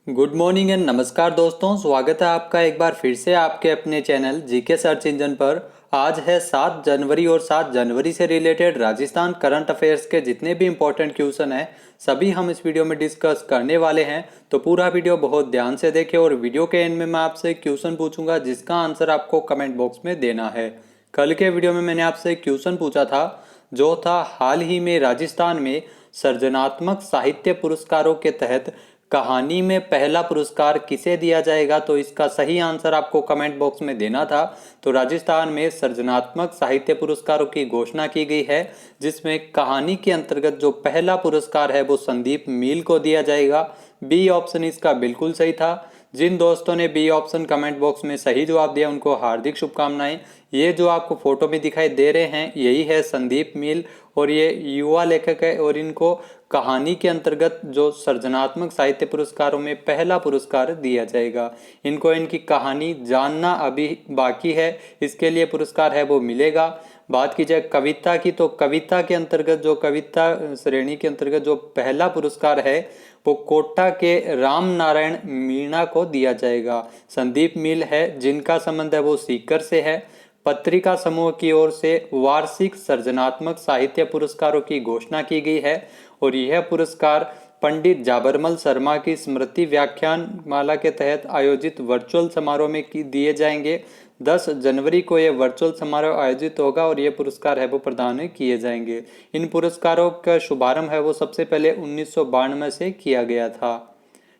Good morning and नमस्कार दोस्तों, स्वागत है आपका एक बार फिर से आपके अपने चैनल जीके सर्च इंजन पर। आज है 7 जनवरी और 7 जनवरी से रिलेटेड राजस्थान करंट अफेयर्स के जितने भी इंपॉर्टेंट क्वेश्चन हैं सभी हम इस वीडियो में डिस्कस करने वाले हैं। तो पूरा वीडियो बहुत ध्यान से देखें और वीडियो के एंड में मैं आपसे क्वेश्चन पूछूंगा जिसका आंसर आपको कमेंट बॉक्स में देना है। कल के वीडियो में मैंने आपसे क्वेश्चन पूछा था जो था हाल ही में राजस्थान में सृजनात्मक साहित्य पुरस्कारों के तहत कहानी में पहला पुरस्कार किसे दिया जाएगा, तो इसका सही आंसर आपको कमेंट बॉक्स में देना था। तो राजस्थान में सृजनात्मक साहित्य पुरस्कारों की घोषणा की गई है जिसमें कहानी के अंतर्गत जो पहला पुरस्कार है वो संदीप मील को दिया जाएगा। बी ऑप्शन इसका बिल्कुल सही था। जिन दोस्तों ने बी ऑप्शन कमेंट बॉक्स में सही जवाब दिया उनको हार्दिक शुभकामनाएं। ये जो आपको फोटो में दिखाई दे रहे हैं यही है संदीप मील और ये युवा लेखक है और इनको कहानी के अंतर्गत जो सृजनात्मक साहित्य पुरस्कारों में पहला पुरस्कार दिया जाएगा। इनको इनकी कहानी जानना अभी बाकी है, इसके लिए पुरस्कार है वो मिलेगा। बात की जाए कविता की तो कविता के अंतर्गत जो कविता श्रेणी के अंतर्गत जो पहला पुरस्कार है वो कोटा के राम नारायण मीणा को दिया जाएगा। संदीप मील है जिनका संबंध है वो सीकर से है। पत्रिका समूह की ओर से वार्षिक सृजनात्मक साहित्य पुरस्कारों की घोषणा की गई है और यह पुरस्कार पंडित जाबरमल शर्मा की स्मृति व्याख्यान माला के तहत आयोजित वर्चुअल समारोह में दिए जाएंगे। 10 जनवरी को यह वर्चुअल समारोह आयोजित होगा और यह पुरस्कार है वो प्रदान किए जाएंगे। इन पुरस्कारों का शुभारंभ है वो सबसे पहले 1992 से किया गया था।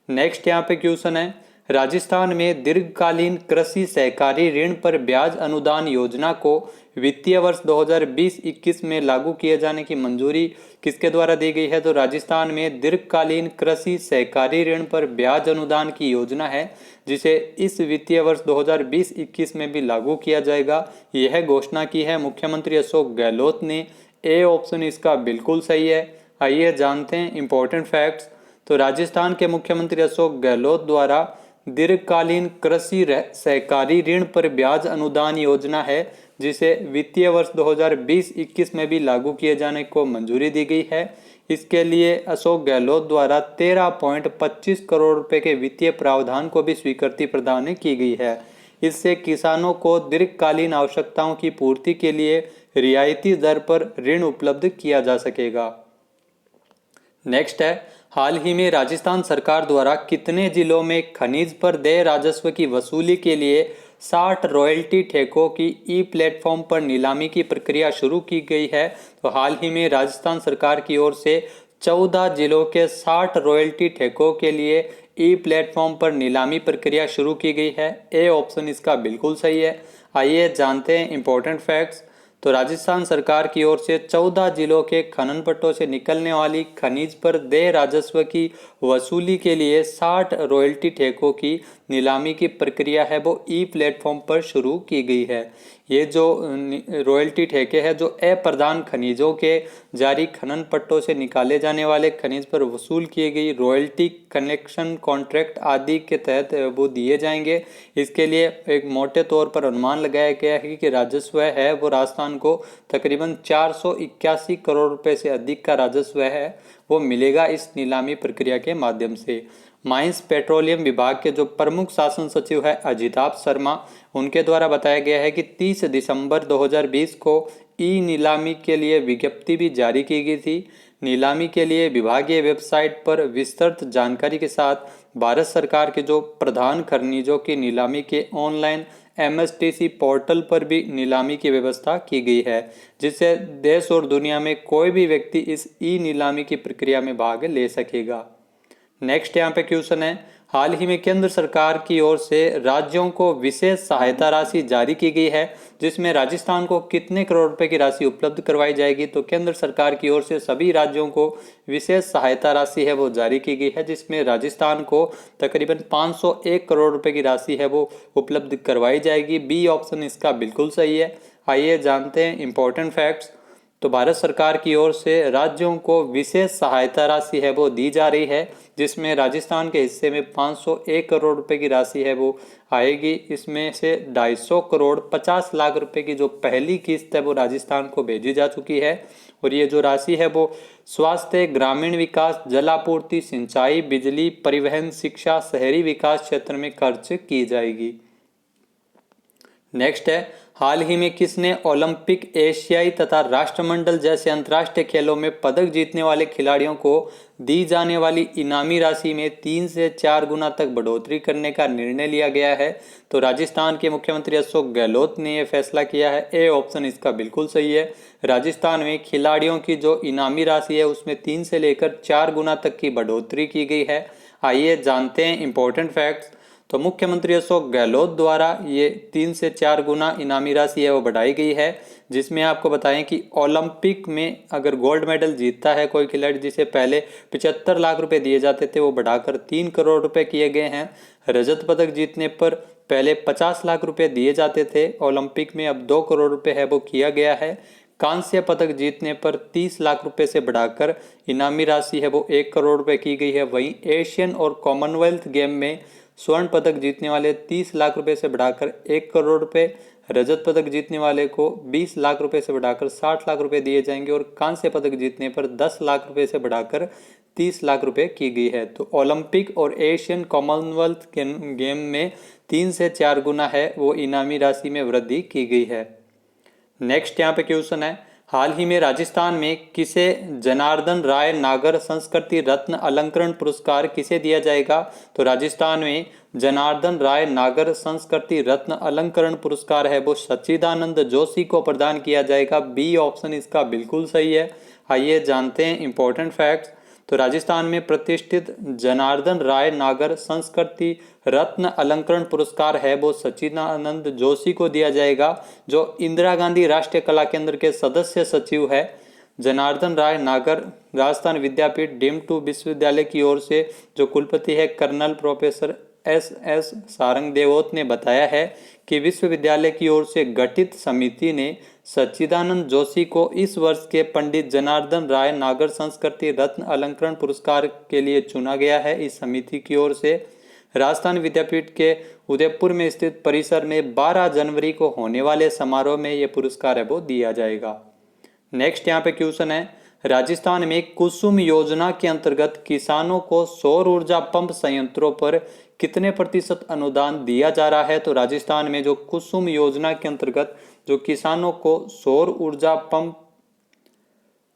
नेक्स्ट यहाँ पे क्वेश्चन है, राजस्थान में दीर्घकालीन कृषि सहकारी ऋण पर ब्याज अनुदान योजना को वित्तीय वर्ष 2020-21 में लागू किए जाने की मंजूरी किसके द्वारा दी गई है। तो राजस्थान में दीर्घकालीन कृषि सहकारी ऋण पर ब्याज अनुदान की योजना है जिसे इस वित्तीय वर्ष 2020-21 में भी लागू किया जाएगा। यह घोषणा की है मुख्यमंत्री अशोक गहलोत ने। ए ऑप्शन इसका बिल्कुल सही है। आइए जानते हैं इंपॉर्टेंट फैक्ट्स। तो राजस्थान के मुख्यमंत्री अशोक गहलोत द्वारा दीर्घकालीन कृषि सहकारी ऋण पर ब्याज अनुदान योजना है जिसे वित्तीय वर्ष 2020-21 में भी लागू किए जाने को मंजूरी दी गई है। इसके लिए अशोक गहलोत द्वारा 13.25 करोड़ रुपए के वित्तीय प्रावधान को भी स्वीकृति प्रदान की गई है। इससे किसानों को दीर्घकालीन आवश्यकताओं की पूर्ति के लिए रियायती दर पर ऋण उपलब्ध किया जा सकेगा। नेक्स्ट है, हाल ही में राजस्थान सरकार द्वारा कितने जिलों में खनिज पर देय राजस्व की वसूली के लिए 60 रॉयल्टी ठेकों की ई प्लेटफॉर्म पर नीलामी की प्रक्रिया शुरू की गई है। तो हाल ही में राजस्थान सरकार की ओर से 14 जिलों के 60 रॉयल्टी ठेकों के लिए ई प्लेटफॉर्म पर नीलामी प्रक्रिया शुरू की गई है। ए ऑप्शन इसका बिल्कुल सही है। आइए जानते हैं इंपॉर्टेंट फैक्ट्स। तो राजस्थान सरकार की ओर से 14 जिलों के खनन पट्टों से निकलने वाली खनिज पर देय राजस्व की वसूली के लिए 60 रॉयल्टी ठेकों की नीलामी की प्रक्रिया है वो ई प्लेटफॉर्म पर शुरू की गई है। ये जो रॉयल्टी ठेके हैं जो अप्रधान खनिजों के जारी खनन पट्टों से निकाले जाने वाले खनिज पर वसूल की गई रॉयल्टी, कनेक्शन कॉन्ट्रैक्ट आदि के तहत वो दिए जाएंगे। इसके लिए एक मोटे तौर पर अनुमान लगाया गया है कि राजस्व है वो राजस्थान को तकरीबन 481 करोड़ रुपए से अधिक का राजस्व है वो मिलेगा इस नीलामी प्रक्रिया के माध्यम से। माइंस पेट्रोलियम विभाग के जो प्रमुख शासन सचिव है अजिताभ शर्मा, उनके द्वारा बताया गया है कि 30 दिसंबर 2020 को ई नीलामी के लिए विज्ञप्ति भी जारी की गई थी। नीलामी के लिए विभागीय वेबसाइट पर विस्तृत जानकारी के साथ भारत सरकार के जो प्रधान खनिजों की नीलामी के ऑनलाइन एमएसटीसी पोर्टल पर भी नीलामी की व्यवस्था की गई है जिससे देश और दुनिया में कोई भी व्यक्ति इस ई नीलामी की प्रक्रिया में भाग ले सकेगा। नेक्स्ट यहाँ पे क्वेश्चन है, हाल ही में केंद्र सरकार की ओर से राज्यों को विशेष सहायता राशि जारी की गई है जिसमें राजस्थान को कितने करोड़ रुपए की राशि उपलब्ध करवाई जाएगी। तो केंद्र सरकार की ओर से सभी राज्यों को विशेष सहायता राशि है वो जारी की गई है जिसमें राजस्थान को तकरीबन 501 करोड़ रुपए की राशि है वो उपलब्ध करवाई जाएगी। बी ऑप्शन इसका बिल्कुल सही है। आइए जानते हैं इंपॉर्टेंट फैक्ट्स। तो भारत सरकार की ओर से राज्यों को विशेष सहायता राशि है वो दी जा रही है जिसमें राजस्थान के हिस्से में 501 करोड़ रुपए की राशि है वो आएगी। इसमें से 250 करोड़ 50 लाख रुपए की जो पहली किस्त है वो राजस्थान को भेजी जा चुकी है और ये जो राशि है वो स्वास्थ्य, ग्रामीण विकास, जल आपूर्ति, सिंचाई, बिजली, परिवहन, शिक्षा, शहरी विकास क्षेत्र में खर्च की जाएगी। नेक्स्ट है, हाल ही में किसने ओलंपिक, एशियाई तथा राष्ट्रमंडल जैसे अंतर्राष्ट्रीय खेलों में पदक जीतने वाले खिलाड़ियों को दी जाने वाली इनामी राशि में 3 से 4 गुना तक बढ़ोतरी करने का निर्णय लिया गया है? तो राजस्थान के मुख्यमंत्री अशोक गहलोत ने यह फैसला किया है। ए ऑप्शन इसका बिल्कुल सही है। राजस्थान में खिलाड़ियों की जो इनामी राशि है उसमें 3 से लेकर 4 गुना तक की बढ़ोतरी की गई है। आइए जानते हैं इंपॉर्टेंट फैक्ट्स। तो मुख्यमंत्री अशोक गहलोत द्वारा ये 3 से 4 गुना इनामी राशि है वो बढ़ाई गई है, जिसमें आपको बताएं कि ओलंपिक में अगर गोल्ड मेडल जीतता है कोई खिलाड़ी, जिसे पहले 75 लाख रुपए दिए जाते थे, वो बढ़ाकर 3 करोड़ रुपए किए गए हैं। रजत पदक जीतने पर पहले 50 लाख रुपए दिए जाते थे ओलंपिक में, अब 2 करोड़ रुपए है वो किया गया है। कांस्य पदक जीतने पर 30 लाख रुपए से बढ़ाकर इनामी राशि है वो 1 करोड़ रुपए की गई है। वहीं एशियन और कॉमनवेल्थ गेम में स्वर्ण पदक जीतने वाले 30 लाख रुपए से बढ़ाकर 1 करोड़ रुपए, रजत पदक जीतने वाले को 20 लाख रुपए से बढ़ाकर 60 लाख रुपए दिए जाएंगे और कांस्य पदक जीतने पर 10 लाख रुपए से बढ़ाकर 30 लाख रुपए की गई है। तो ओलंपिक और एशियन कॉमनवेल्थ गेम में 3 से 4 गुना है वो इनामी राशि में वृद्धि की गई है। नेक्स्ट यहाँ पे क्वेश्चन है, हाल ही में राजस्थान में किसे जनार्दन राय नागर संस्कृति रत्न अलंकरण पुरस्कार किसे दिया जाएगा? तो राजस्थान में जनार्दन राय नागर संस्कृति रत्न अलंकरण पुरस्कार है वो सच्चिदानंद जोशी को प्रदान किया जाएगा। बी ऑप्शन इसका बिल्कुल सही है। आइए जानते हैं इंपॉर्टेंट फैक्ट्स। तो राजस्थान में प्रतिष्ठित जनार्दन राय नागर संस्कृति रत्न अलंकरण पुरस्कार है वो सच्चिदानंद जोशी को दिया जाएगा, जो इंदिरा गांधी राष्ट्रीय कला केंद्र के सदस्य सचिव है। जनार्दन राय नागर राजस्थान विद्यापीठ डीम्ड टू विश्वविद्यालय की ओर से जो कुलपति है colonel professor S Sarang Devot ने बताया है कि विश्वविद्यालय की ओर से गठित समिति ने सच्चिदानंद जोशी को इस वर्ष के पंडित जनार्दन राय नागर संस्कृति रत्न अलंकरण पुरस्कार के लिए चुना गया है। इस समिति की ओर से राजस्थान विद्यापीठ के उदयपुर में स्थित परिसर में 12 जनवरी को होने वाले समारोह में यह पुरस्कार है वो दिया जाएगा। नेक्स्ट यहाँ पे क्वेश्चन है, राजस्थान में कुसुम योजना के अंतर्गत किसानों को सौर ऊर्जा पंप संयंत्रों पर कितने प्रतिशत अनुदान दिया जा रहा है? तो राजस्थान में जो कुसुम योजना के अंतर्गत जो किसानों को सौर ऊर्जा पंप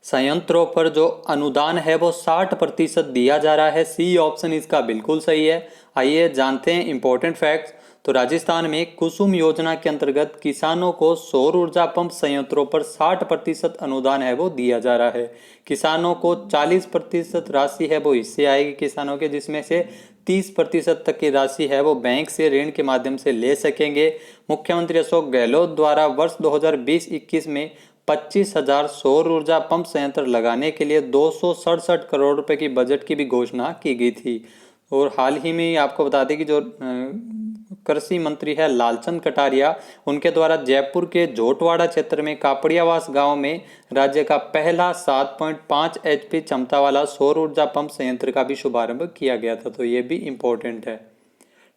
संयंत्रों पर जो अनुदान है वो 60% दिया जा रहा है। सी ऑप्शन इसका बिल्कुल सही है। आइए जानते हैं इंपॉर्टेंट फैक्ट्स। तो राजस्थान में कुसुम योजना के अंतर्गत किसानों को सौर ऊर्जा पंप संयंत्रों पर 60% अनुदान है वो दिया जा रहा है। किसानों को 40% राशि है वो इससे आएगी किसानों के, जिसमें से 30% तक की राशि है वो बैंक से ऋण के माध्यम से ले सकेंगे। मुख्यमंत्री अशोक गहलोत द्वारा वर्ष 2020-21 में 25,000 सौर ऊर्जा पंप संयंत्र लगाने के लिए 267 करोड़ रुपए की बजट की भी घोषणा की गई थी। और हाल ही में आपको बता दें कि जो कृषि मंत्री है लालचंद कटारिया, उनके द्वारा जयपुर के झोटवाड़ा क्षेत्र में कापड़ियावास गांव में राज्य का पहला 7.5 HP क्षमता वाला सौर ऊर्जा पंप संयंत्र का भी शुभारंभ किया गया था। तो ये भी इम्पोर्टेंट है।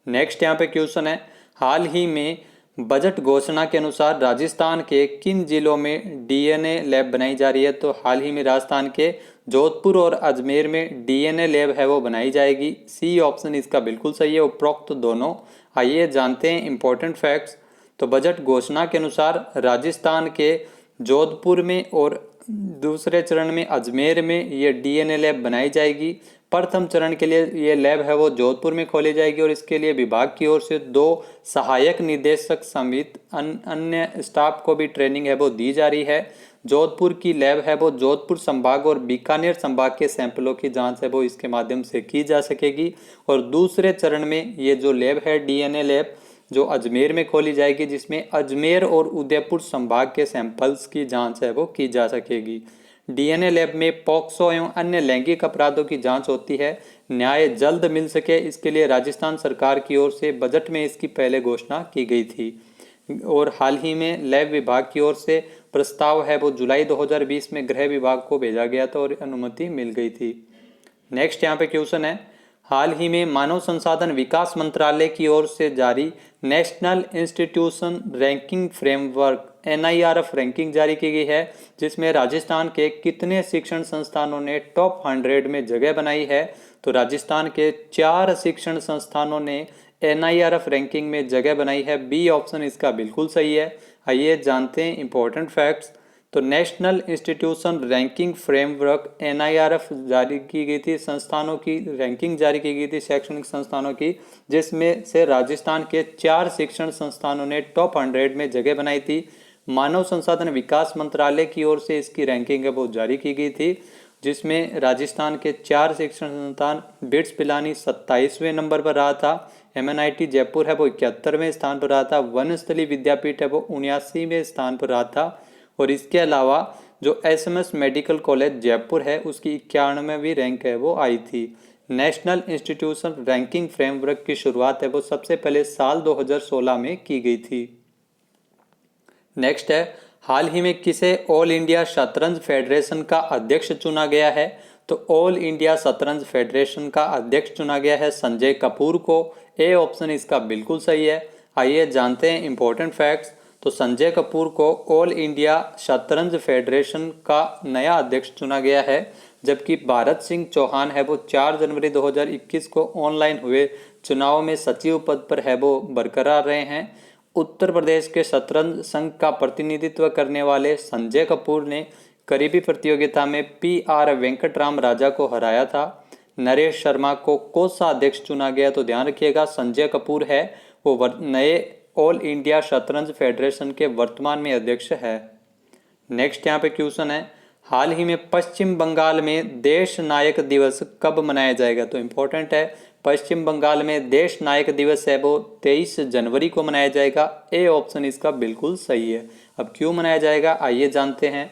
नेक्स्ट यहाँ पे क्वेश्चन है, हाल ही में बजट घोषणा के अनुसार राजस्थान के किन जिलों में डीएनए लैब बनाई जा रही है? तो हाल ही में राजस्थान के जोधपुर और अजमेर में डीएनए लैब है वो बनाई जाएगी। सी ऑप्शन इसका बिल्कुल सही है, उपरोक्त दोनों। आइए जानते हैं इंपॉर्टेंट फैक्ट्स। तो बजट घोषणा के अनुसार राजस्थान के जोधपुर में और दूसरे चरण में अजमेर में ये डीएनए लैब बनाई जाएगी। प्रथम चरण के लिए ये लैब है वो जोधपुर में खोली जाएगी और इसके लिए विभाग की ओर से 2 सहायक निदेशक समेत अन्य स्टाफ को भी ट्रेनिंग है वो दी जा रही है। जोधपुर की लैब है वो जोधपुर संभाग और बीकानेर संभाग के सैंपलों की जांच है वो इसके माध्यम से की जा सकेगी। और दूसरे चरण में ये जो लैब है डीएनए लैब जो अजमेर में खोली जाएगी, जिसमें अजमेर और उदयपुर संभाग के सैंपल्स की जांच है वो की जा सकेगी। डीएनए लैब में पॉक्सो एवं अन्य लैंगिक अपराधों की जांच होती है। न्याय जल्द मिल सके इसके लिए राजस्थान सरकार की ओर से बजट में इसकी पहले घोषणा की गई थी और हाल ही में लैब विभाग की ओर से प्रस्ताव है वो जुलाई 2020 में गृह विभाग को भेजा गया था और अनुमति मिल गई थी। नेक्स्ट यहाँ पे क्वेश्चन है, हाल ही में मानव संसाधन विकास मंत्रालय की ओर से जारी national institution ranking framework NIRF ranking जारी की गई है, जिसमें राजस्थान के कितने शिक्षण संस्थानों ने टॉप 100 में जगह बनाई है। तो राजस्थान के 4 शिक्षण संस्थानों ने NIRF रैंकिंग में जगह बनाई है। बी ऑप्शन इसका बिल्कुल सही है। आइए जानते हैं इंपॉर्टेंट फैक्ट्स। तो national institution ranking framework NIRF जारी की गई थी, संस्थानों की रैंकिंग जारी की गई थी शैक्षणिक संस्थानों की, जिसमें से राजस्थान के 4 शिक्षण संस्थानों ने टॉप 100 में जगह बनाई थी। मानव संसाधन विकास मंत्रालय की ओर से इसकी रैंकिंग है वो जारी की गई थी, जिसमें राजस्थान के 4 शिक्षण संस्थान बिट्स पिलानी 27वें नंबर पर रहा था, MNIT जयपुर है वो 71वें स्थान पर रहा था, वनस्थली विद्यापीठ है वो 79वें स्थान पर रहा था, और इसके अलावा जो SMS मेडिकल कॉलेज जयपुर है उसकी 91वीं रैंक है वो आई थी। नेशनल इंस्टीट्यूशन रैंकिंग फ्रेमवर्क की शुरुआत है वो सबसे पहले साल 2016 में की गई थी। नेक्स्ट है, हाल ही में किसे ऑल इंडिया शतरंज फेडरेशन का अध्यक्ष चुना गया है। तो ऑल इंडिया शतरंज फेडरेशन का अध्यक्ष चुना गया है संजय कपूर को। ए ऑप्शन इसका बिल्कुल सही है। आइए जानते हैं इंपॉर्टेंट फैक्ट्स। तो संजय कपूर को ऑल इंडिया शतरंज फेडरेशन का नया अध्यक्ष चुना गया है, जबकि भारत सिंह चौहान है वो 4 जनवरी 2021 को ऑनलाइन हुए चुनाव में सचिव पद पर है वो बरकरार रहे हैं। उत्तर प्रदेश के शतरंज संघ का प्रतिनिधित्व करने वाले संजय कपूर ने करीबी प्रतियोगिता में PR वेंकटराम राजा को हराया था। नरेश शर्मा को कोषाध्यक्ष चुना गया। तो ध्यान रखिएगा, संजय कपूर है वो नए ऑल इंडिया शतरंज फेडरेशन के वर्तमान में अध्यक्ष है। नेक्स्ट यहाँ पे क्वेश्चन है, हाल ही में पश्चिम बंगाल में देश नायक दिवस कब मनाया जाएगा। तो इम्पोर्टेंट है, पश्चिम बंगाल में देश नायक दिवस है वो 23 जनवरी को मनाया जाएगा। ए ऑप्शन इसका बिल्कुल सही है। अब क्यों मनाया जाएगा आइए जानते हैं।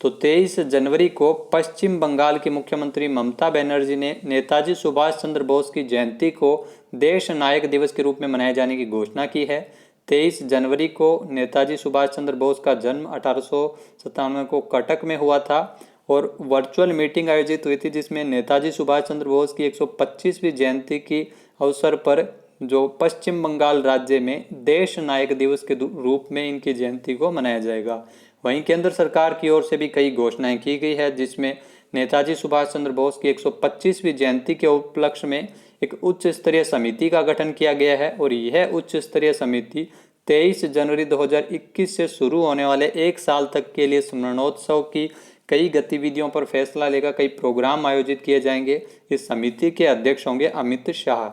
तो 23 जनवरी को पश्चिम बंगाल की मुख्यमंत्री ममता बनर्जी ने नेताजी सुभाष चंद्र बोस की जयंती को देश नायक दिवस के रूप में मनाए जाने की घोषणा की है। 23 जनवरी को नेताजी सुभाष चंद्र बोस का जन्म 1897 को कटक में हुआ था और वर्चुअल मीटिंग आयोजित हुई थी, जिसमें नेताजी सुभाष चंद्र बोस की 125वीं जयंती की अवसर पर जो पश्चिम बंगाल राज्य में देश नायक दिवस के रूप में इनकी जयंती को मनाया जाएगा। वहीं केंद्र सरकार की ओर से भी कई घोषणाएं की गई है, जिसमें नेताजी सुभाष चंद्र बोस की 125वीं जयंती के उपलक्ष्य में एक उच्च स्तरीय समिति का गठन किया गया है और यह उच्च स्तरीय समिति 23 जनवरी 2021 से शुरू होने वाले 1 साल तक के लिए स्मरणोत्सव की कई गतिविधियों पर फैसला लेगा। कई प्रोग्राम आयोजित किए जाएंगे। इस समिति के अध्यक्ष होंगे अमित शाह।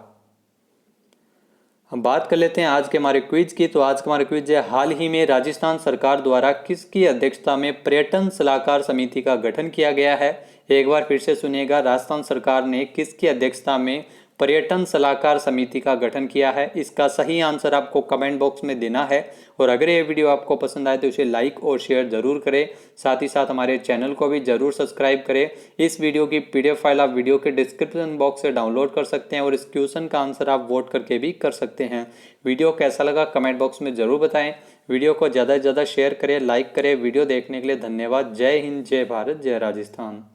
हम बात कर लेते हैं आज के हमारे क्विज की। तो आज का हमारा क्विज है, हाल ही में राजस्थान सरकार द्वारा किसकी अध्यक्षता में पर्यटन सलाहकार समिति का गठन किया गया है। एक बार फिर से सुनिएगा, राजस्थान सरकार ने किसकी अध्यक्षता में पर्यटन सलाहकार समिति का गठन किया है। इसका सही आंसर आपको कमेंट बॉक्स में देना है और अगर ये वीडियो आपको पसंद आए तो इसे लाइक और शेयर जरूर करें। साथ ही साथ हमारे चैनल को भी जरूर सब्सक्राइब करें। इस वीडियो की PDF फाइल आप वीडियो के डिस्क्रिप्शन बॉक्स से डाउनलोड कर सकते हैं और इस क्वेश्चन का आंसर आप वोट करके भी कर सकते हैं। वीडियो कैसा लगा कमेंट बॉक्स में जरूर बताएं। वीडियो को ज़्यादा से ज़्यादा शेयर करें, लाइक करें। वीडियो देखने के लिए धन्यवाद। जय हिंद, जय भारत, जय राजस्थान।